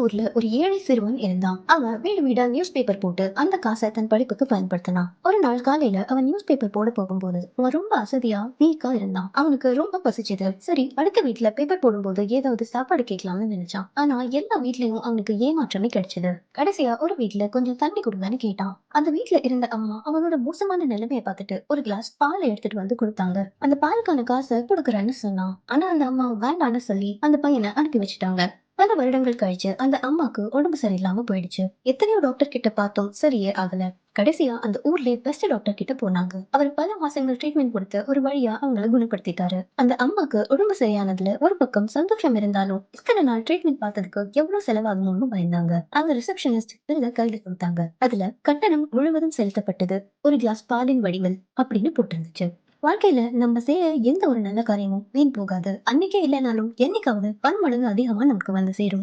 ஊர்ல ஒரு ஏழை சிறுவன் இருந்தான். அவன் வீடு வீடா நியூஸ் பேப்பர் போட்டு அந்த காசை தன் படிப்புக்கு பயன்படுத்தினான். ஒரு நாள் காலையில அவன் நியூஸ் பேப்பர் போட போகும்போது அவன் ரொம்ப அசதியா வீக்கா இருந்தான். அவனுக்கு ரொம்ப பசிச்சது. சரி, அடுத்த வீட்ல பேப்பர் போடும்போது ஏதாவது சாப்பாடு கேட்கலாம்னு நினைச்சான். ஆனா எல்லா வீட்லயும் அவனுக்கு ஏமாற்றமே கிடைச்சது. கடைசியா ஒரு வீட்ல கொஞ்சம் தண்ணி கொடுங்கன்னு கேட்டான். அந்த வீட்ல இருந்த அம்மா அவனோட மோசமான நிலைமையை பார்த்துட்டு ஒரு கிளாஸ் பால் எடுத்துட்டு வந்து கொடுத்தாங்க. அந்த பாலுக்கான காசை கொடுக்கறேன்னு சொன்னான். ஆனா அந்த அம்மா வேண்டான்னு சொல்லி அந்த பையனை அனுப்பி வச்சுட்டாங்க. பல வருடங்கள் கழிச்சு அந்த அம்மாக்கு உடம்பு சரியில்லாம போயிடுச்சு. எத்தனையோ டாக்டர் கிட்ட பார்த்தோம், சரியே ஆகல. கடைசியா அந்த ஊர்லயே பெஸ்ட் டாக்டர் கிட்ட போனாங்க. அவர் பல மாசங்கள் ட்ரீட்மெண்ட் கொடுத்து ஒரு வழியா அவங்கள குணப்படுத்திட்டாரு. அந்த அம்மாக்கு உடம்பு சரியானதுல ஒரு பக்கம் சந்தோஷம் இருந்தாலும் இத்தனை நாள் ட்ரீட்மெண்ட் பார்த்ததுக்கு எவ்வளவு செலவாகும்னு பயந்தாங்க. அந்த ரிசப்ஷனிஸ்ட் பில்ல கையில கொடுத்தாங்க. அதுல கட்டணம் முழுவதும் செலுத்தப்பட்டது, ஒரு கிளாஸ் பாலின் வடிவில் அப்படின்னு போட்டிருந்துச்சு. வாழ்க்கையில நம்ம செய்ய எந்த ஒரு நல்ல காரியமும் வீண் போகாது. அன்னைக்கே இல்லைனாலும் என்னைக்காவது பன்மடங்கு அதிகமா நமக்கு வந்து சேரும்.